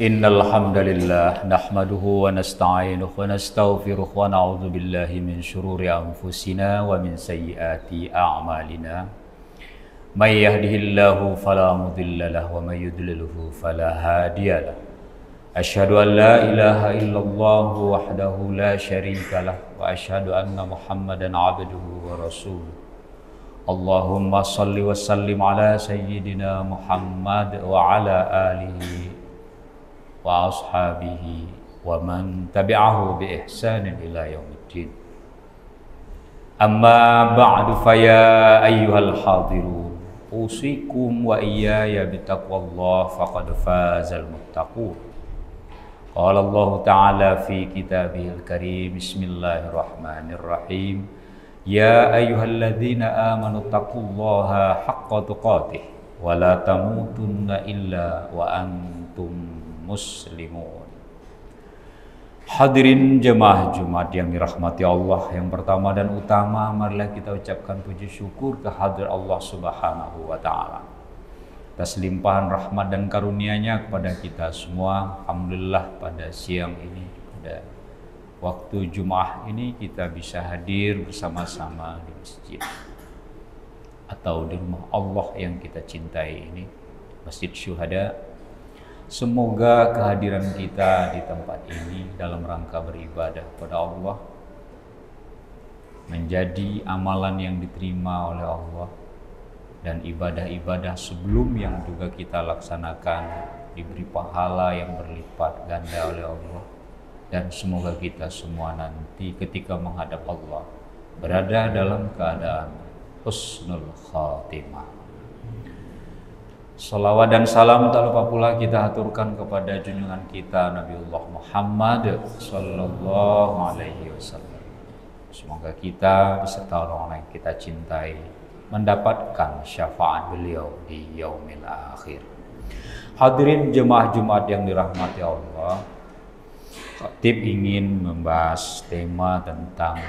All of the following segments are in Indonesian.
Innal hamdalillah nahmaduhu wa nasta'inuhu wa nastaghfiruh wa na'udzu billahi min shururi anfusina wa min sayyiati a'malina. May yahdihillahu fala mudilla lahu wa may yudlilhu fala hadiya lahu. Asyhadu an la ilaha illallah wahdahu la syarika lah wa asyhadu anna Muhammadan 'abduhu wa rasuluh. Allahumma shalli wa sallim ala sayyidina Muhammad wa ala alihi wa ashabihi wa man tabi'ahu bi ihsanin ila yaumiddin. Amma ba'du fa ya ayyuhal hadirun usikum wa iyaya bitaqwallah faqad fazal muttaqun. Qala Allah ta'ala fi kitabihil karim, bismillahirrahmanirrahim, ya ayyuhalladzina amanu taqullaha haqqa tuqatih wa la tamutunna illa wa antum muslimun. Hadirin jemaah Jumat yang dirahmati Allah, yang pertama dan utama marilah kita ucapkan puji syukur kehadirat Allah Subhanahu wa taala atas limpahan rahmat dan karunia-Nya kepada kita semua. Alhamdulillah pada siang ini, pada waktu Jumat ini kita bisa hadir bersama-sama di masjid atau di rumah Allah yang kita cintai ini, Masjid Syuhada. Semoga kehadiran kita di tempat ini dalam rangka beribadah kepada Allah menjadi amalan yang diterima oleh Allah, dan ibadah-ibadah sebelum yang juga kita laksanakan diberi pahala yang berlipat ganda oleh Allah. Dan semoga kita semua nanti ketika menghadap Allah berada dalam keadaan husnul khatimah. Salawat dan salam tak lupa pula kita aturkan kepada junjungan kita Nabiullah Muhammad sallallahu alaihi wasallam. Semoga kita beserta orang-orang yang kita cintai mendapatkan syafaat beliau di yaumil akhir. Hadirin jemaah Jumat yang dirahmati Allah, Khatib ingin membahas tema tentang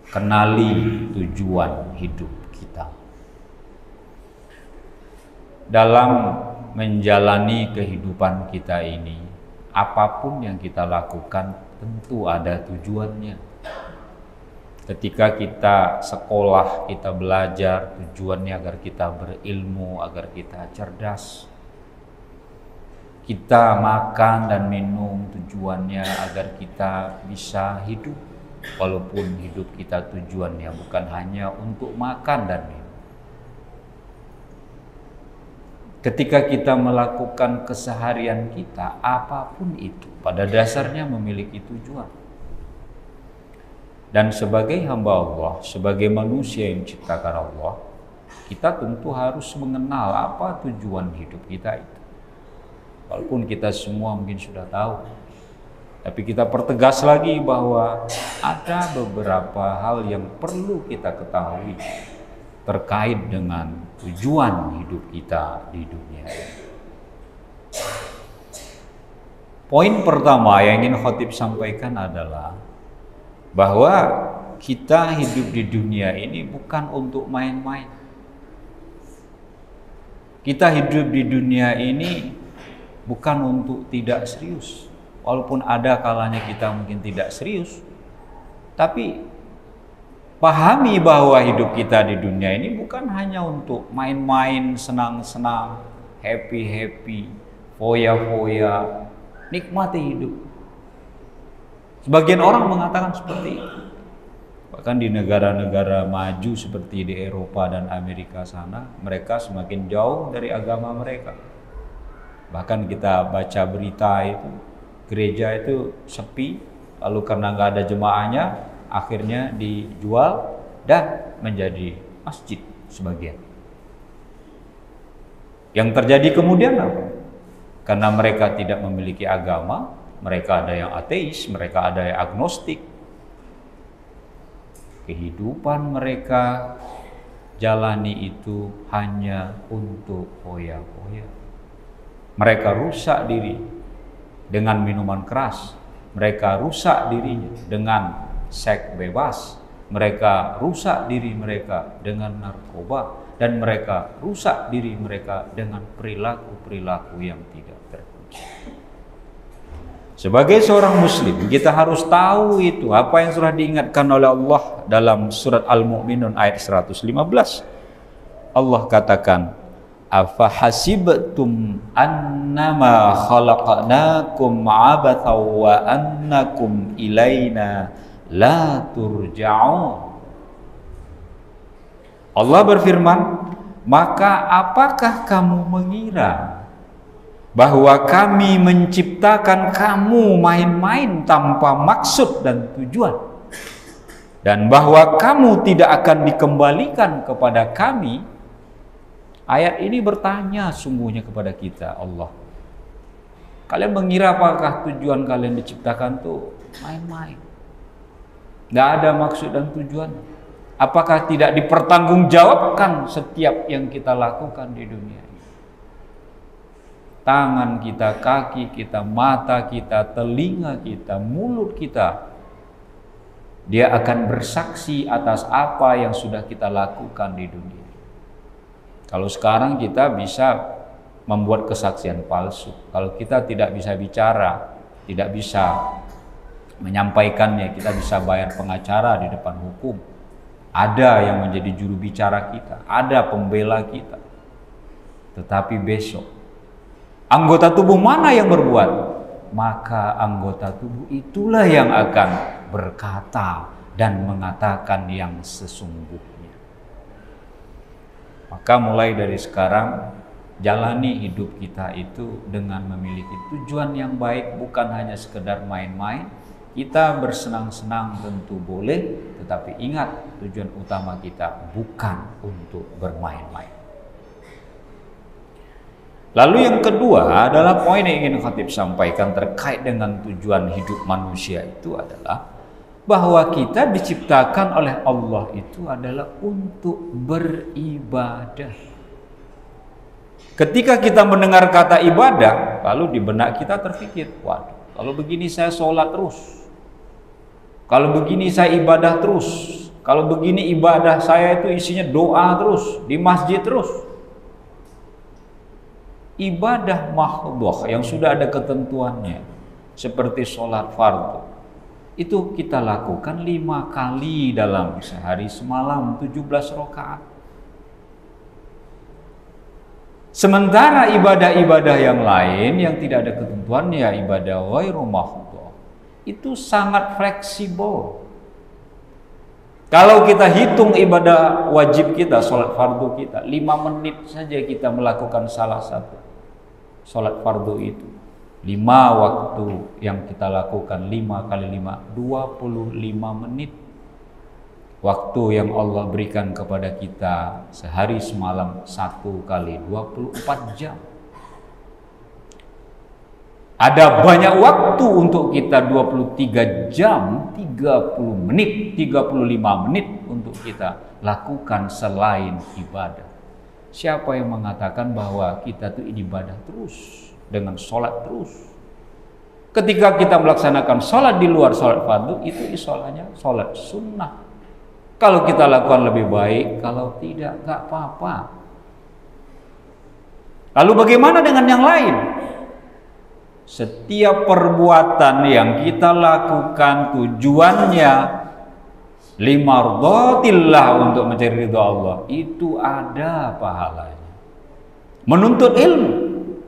kenali tujuan hidup kita. Dalam menjalani kehidupan kita ini, apapun yang kita lakukan tentu ada tujuannya. Ketika kita sekolah, kita belajar, tujuannya agar kita berilmu, agar kita cerdas. Kita makan dan minum, tujuannya agar kita bisa hidup. Walaupun hidup kita tujuannya bukan hanya untuk makan dan minum. Ketika kita melakukan keseharian kita, apapun itu pada dasarnya memiliki tujuan. Dan sebagai hamba Allah, sebagai manusia yang diciptakan Allah, kita tentu harus mengenal apa tujuan hidup kita itu. Walaupun kita semua mungkin sudah tahu, tapi kita pertegas lagi bahwa ada beberapa hal yang perlu kita ketahui terkait dengan tujuan hidup kita di dunia ini. Poin pertama yang ingin Khatib sampaikan adalah bahwa kita hidup di dunia ini bukan untuk main-main. Kita hidup di dunia ini bukan untuk tidak serius. Walaupun ada kalanya kita mungkin tidak serius, tapi pahami bahwa hidup kita di dunia ini bukan hanya untuk main-main, senang-senang, happy-happy, foya-foya, nikmati hidup. Sebagian orang mengatakan seperti itu. Bahkan di negara-negara maju seperti di Eropa dan Amerika sana, mereka semakin jauh dari agama mereka. Bahkan kita baca berita itu, gereja itu sepi, lalu karena nggak ada jemaahnya, akhirnya dijual dan menjadi masjid sebagian. Yang terjadi kemudian apa? Karena mereka tidak memiliki agama, mereka ada yang ateis, mereka ada yang agnostik. Kehidupan mereka jalani itu hanya untuk foya-foya. Mereka rusak diri dengan minuman keras, mereka rusak dirinya dengan seks bebas, mereka rusak diri mereka dengan narkoba, dan mereka rusak diri mereka dengan perilaku-perilaku yang tidak terpuji. Sebagai seorang muslim, kita harus tahu itu apa yang sudah diingatkan oleh Allah dalam surat Al-Mu'minun ayat 115. Allah katakan, afa hasibtum annama khalaqnakum abathaw wa annakum ilaina la turja'un. Allah berfirman, maka apakah kamu mengira bahwa kami menciptakan kamu main-main tanpa maksud dan tujuan, dan bahwa kamu tidak akan dikembalikan kepada kami? Ayat ini bertanya sungguhnya kepada kita, Allah, kalian mengira apakah tujuan kalian diciptakan tuh main-main, tidak ada maksud dan tujuan? Apakah tidak dipertanggungjawabkan setiap yang kita lakukan di dunia ini? Tangan kita, kaki kita, mata kita, telinga kita, mulut kita, dia akan bersaksi atas apa yang sudah kita lakukan di dunia. Kalau sekarang kita bisa membuat kesaksian palsu, kalau kita tidak bisa bicara, tidak bisa menyampaikannya, kita bisa bayar pengacara di depan hukum. Ada yang menjadi juru bicara kita, ada pembela kita. Tetapi besok, anggota tubuh mana yang berbuat? Maka anggota tubuh itulah yang akan berkata dan mengatakan yang sesungguhnya. Maka mulai dari sekarang, jalani hidup kita itu dengan memiliki tujuan yang baik, bukan hanya sekedar main-main. Kita bersenang-senang tentu boleh, tetapi ingat tujuan utama kita bukan untuk bermain-main. Lalu yang kedua adalah poin yang ingin khatib sampaikan terkait dengan tujuan hidup manusia itu adalah bahwa kita diciptakan oleh Allah itu adalah untuk beribadah. Ketika kita mendengar kata ibadah, lalu di benak kita terpikir, waduh, kalau begini saya sholat terus, kalau begini saya ibadah terus, kalau begini ibadah saya itu isinya doa terus, di masjid terus. Ibadah mahdhah yang sudah ada ketentuannya, seperti sholat fardu, itu kita lakukan 5 kali dalam sehari semalam, 17 rakaat. Sementara ibadah-ibadah yang lain yang tidak ada ketentuannya, ibadah ghairu mahdhah, itu sangat fleksibel. Kalau kita hitung ibadah wajib kita, sholat fardu kita, 5 menit saja kita melakukan salah satu sholat fardu itu. 5 waktu yang kita lakukan, 5 kali 5, 25 menit. Waktu yang Allah berikan kepada kita sehari semalam 1 kali 24 jam. Ada banyak waktu untuk kita 23 jam, 30 menit, 35 menit untuk kita lakukan selain ibadah. Siapa yang mengatakan bahwa kita tuh ibadah terus dengan sholat terus? Ketika kita melaksanakan sholat di luar sholat fardu, itu isolanya sholat sunnah. Kalau kita lakukan lebih baik, kalau tidak, gak apa-apa. Lalu bagaimana dengan yang lain? Setiap perbuatan yang kita lakukan tujuannya limardhatillah, untuk mencari ridha Allah, itu ada pahalanya. Menuntut ilmu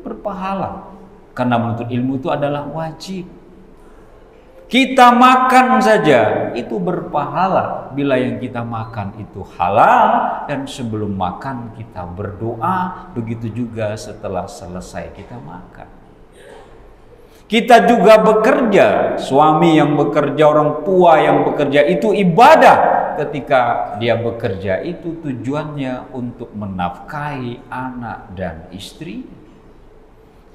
berpahala, karena menuntut ilmu itu adalah wajib. Kita makan saja itu berpahala bila yang kita makan itu halal, dan sebelum makan kita berdoa, begitu juga setelah selesai kita makan. Kita juga bekerja, suami yang bekerja, orang tua yang bekerja, itu ibadah. Ketika dia bekerja itu tujuannya untuk menafkahi anak dan istri.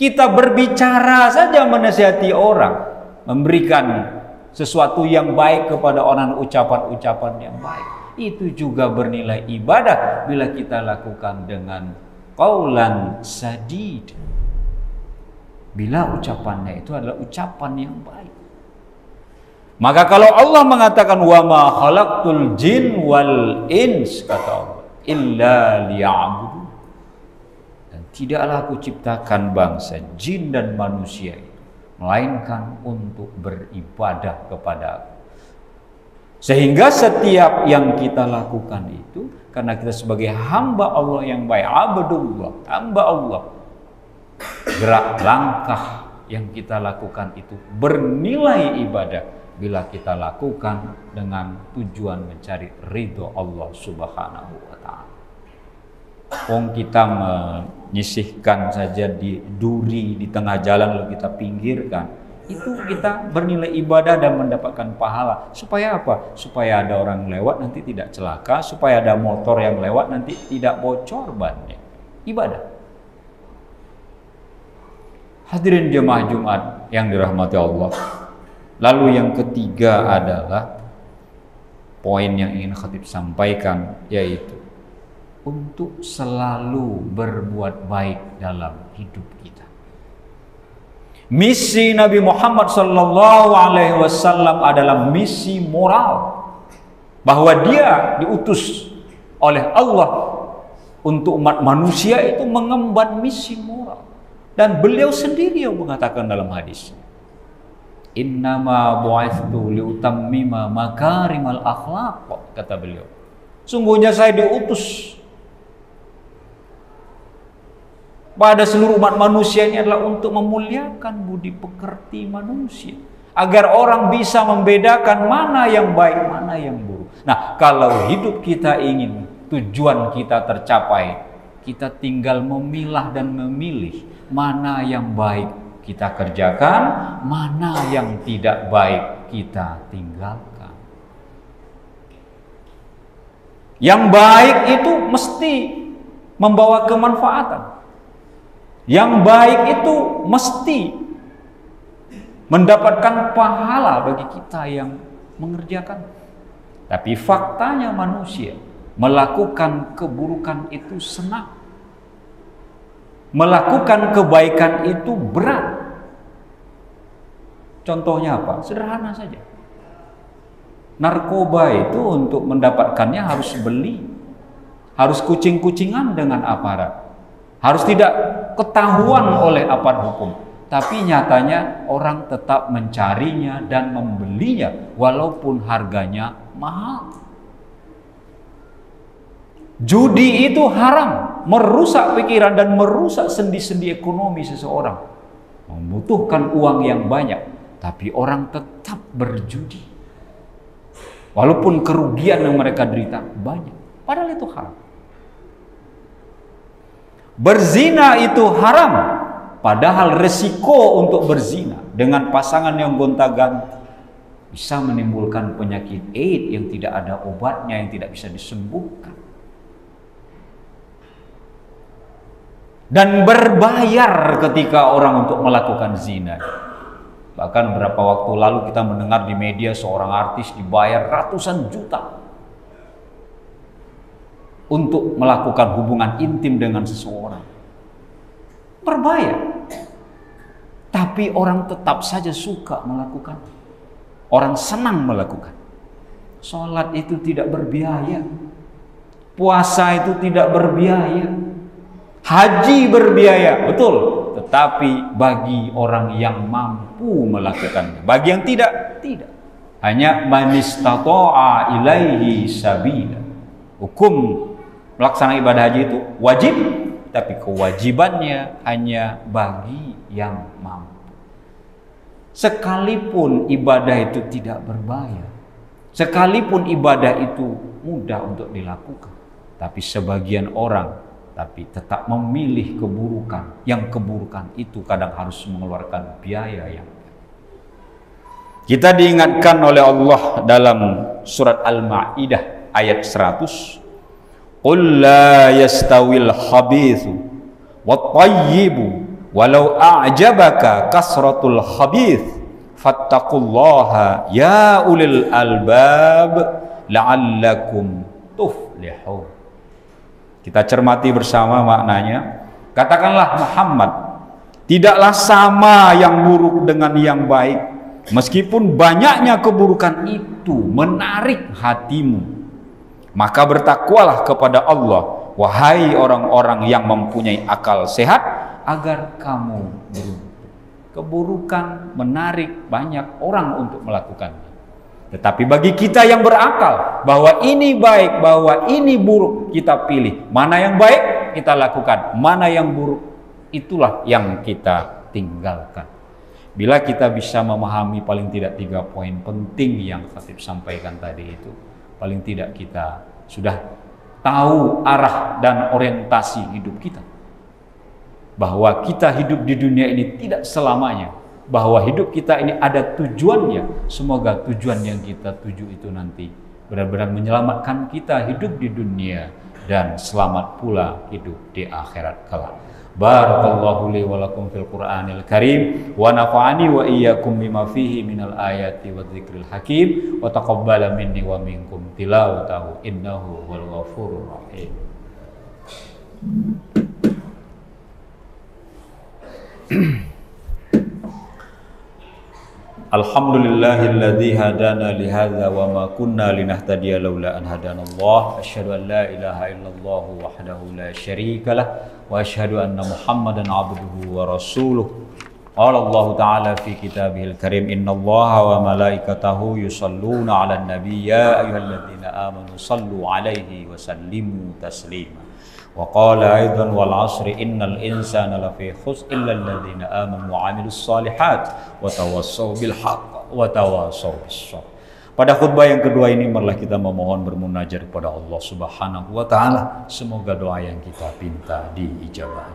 Kita berbicara saja, menasihati orang, memberikan sesuatu yang baik kepada orang, ucapan-ucapan yang baik, itu juga bernilai ibadah bila kita lakukan dengan qaulan sadid, bila ucapannya itu adalah ucapan yang baik. Maka kalau Allah mengatakan wa ma khalaqtul jin wal ins, kata Allah, illa liya'budu, dan tidaklah aku ciptakan bangsa jin dan manusia itu melainkan untuk beribadah kepada Aku. Sehingga setiap yang kita lakukan itu, karena kita sebagai hamba Allah yang baik, abdullah, hamba Allah, gerak langkah yang kita lakukan itu bernilai ibadah bila kita lakukan dengan tujuan mencari ridho Allah Subhanahu wa Ta'ala. Kita menyisihkan saja di duri di tengah jalan lalu kita pinggirkan, itu kita bernilai ibadah dan mendapatkan pahala. Supaya apa? Supaya ada orang lewat nanti tidak celaka, supaya ada motor yang lewat nanti tidak bocor bannya. Ibadah. Hadirin jemaah Jumat yang dirahmati Allah. Lalu yang ketiga adalah poin yang ingin khatib sampaikan, yaitu untuk selalu berbuat baik dalam hidup kita. Misi Nabi Muhammad SAW adalah misi moral, bahwa dia diutus oleh Allah untuk umat manusia itu mengemban misi moral, dan beliau sendiri yang mengatakan dalam hadis, innama bu'itsu liutammima makarimal akhlaq, kata beliau, sungguhnya saya diutus pada seluruh umat manusia ini adalah untuk memuliakan budi pekerti manusia, agar orang bisa membedakan mana yang baik, mana yang buruk. Nah, kalau hidup kita ingin tujuan kita tercapai, kita tinggal memilah dan memilih mana yang baik kita kerjakan, mana yang tidak baik kita tinggalkan. Yang baik itu mesti membawa kemanfaatan. Yang baik itu mesti mendapatkan pahala bagi kita yang mengerjakan. Tapi faktanya manusia melakukan keburukan itu senang, melakukan kebaikan itu berat. Contohnya apa? Sederhana saja. Narkoba itu untuk mendapatkannya harus beli, harus kucing-kucingan dengan aparat, harus tidak ketahuan oleh aparat hukum. Tapi nyatanya orang tetap mencarinya dan membelinya walaupun harganya mahal. Judi itu haram, merusak pikiran dan merusak sendi-sendi ekonomi seseorang. Membutuhkan uang yang banyak, tapi orang tetap berjudi. Walaupun kerugian yang mereka derita banyak, padahal itu haram. Berzina itu haram, padahal resiko untuk berzina dengan pasangan yang gonta-ganti bisa menimbulkan penyakit AIDS yang tidak ada obatnya, yang tidak bisa disembuhkan. Dan berbayar ketika orang untuk melakukan zina. Bahkan beberapa waktu lalu kita mendengar di media seorang artis dibayar ratusan juta untuk melakukan hubungan intim dengan seseorang. Berbayar. Tapi orang tetap saja suka melakukan. Orang senang melakukan. Sholat itu tidak berbiaya. Puasa itu tidak berbiaya. Haji berbiaya, betul. Tetapi bagi orang yang mampu melakukannya. Bagi yang tidak, tidak. Hanya man istata'a ilaihi sabila. Hukum melaksanakan ibadah haji itu wajib, tapi kewajibannya hanya bagi yang mampu. Sekalipun ibadah itu tidak berbayar, sekalipun ibadah itu mudah untuk dilakukan, tapi sebagian orang tetap memilih keburukan, yang keburukan itu kadang harus mengeluarkan biaya yang kita diingatkan oleh Allah dalam surat Al-Maidah ayat 100. Qul la yastawil khabithu wat tayyibu walau a'jabaka kasratul khabith fattaqullaha ya ulil albab la'allakum tuflihun. Kita cermati bersama maknanya. Katakanlah Muhammad, tidaklah sama yang buruk dengan yang baik, meskipun banyaknya keburukan itu menarik hatimu. Maka bertakwalah kepada Allah, wahai orang-orang yang mempunyai akal sehat, agar kamu beruntung. keburukan menarik banyak orang untuk melakukannya. Tetapi bagi kita yang berakal bahwa ini baik, bahwa ini buruk, kita pilih. Mana yang baik kita lakukan, mana yang buruk itulah yang kita tinggalkan. Bila kita bisa memahami paling tidak 3 poin penting yang Khatib sampaikan tadi itu, paling tidak kita sudah tahu arah dan orientasi hidup kita. Bahwa kita hidup di dunia ini tidak selamanya, bahwa hidup kita ini ada tujuannya. Semoga tujuan yang kita tuju itu nanti benar-benar menyelamatkan kita hidup di dunia dan selamat pula hidup di akhirat kelak. Barakallahu li wa lakum fil Qur'anil Karim wa nafa'ani wa iyyakum bima fihi minal ayati wa dzikril hakim wa taqabbala minni wa minkum tilawatahu innahu wal ghafurur rahim. Alhamdulillahilladzi hadana li hadza wa ma kunna linahtadiya laula an hadanallah. Asyhadu an la ilaha illallah wahdahu la syarikalah wa asyhadu anna Muhammadan abduhu wa rasuluh. Qala Allah ta'ala fi kitabihil karim innallaha wa malaikatahu yusalluna 'alan nabiy ya ayyuhalladzina amanu sallu 'alaihi wa sallimu taslima. Wa qala aidan wal 'asri innal insana lafi khusr illa alladzina amanu wa 'amilus shalihat wa tawassaw bil haqq wa tawassaw bis sabr. Pada khutbah yang kedua ini marilah kita memohon bermunajat kepada Allah Subhanahu wa taala, semoga doa yang kita pinta diijabah.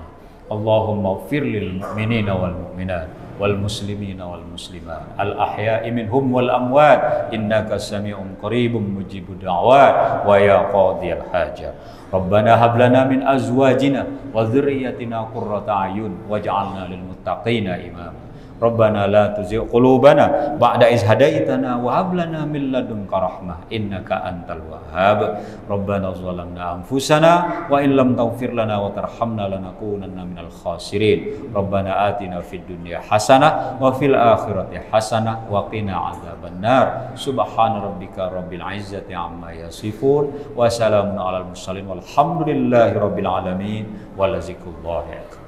Allahumma ighfir lil mu'minina wal mu'minat wal muslimina wal muslimat al ahya'i minhum wal amwat innaka sami'un qaribun mujibud da'wat wa ya qadhiyal hajat. Rabbana hab lana min azwajina wa dhurriyyatina qurrata a'yun waj'alna lil muttaqina imama. Rabbana la tuzigh qulubana ba'da idh hadaitana wa hab lana min ladunka rahmah innaka antal wahhab. Rabbana zalamna anfusana wa in lam taghfir lana wa tarhamna lanakunanna minal khasirin. Rabbana atina fid dunya hasanah wa fil akhirati hasanah wa qina adzabannar. Subhana rabbika rabbil izzati amma yasifun wa salamun alal mursalin walhamdulillahi rabbil alamin wa la zikrullahi akbar.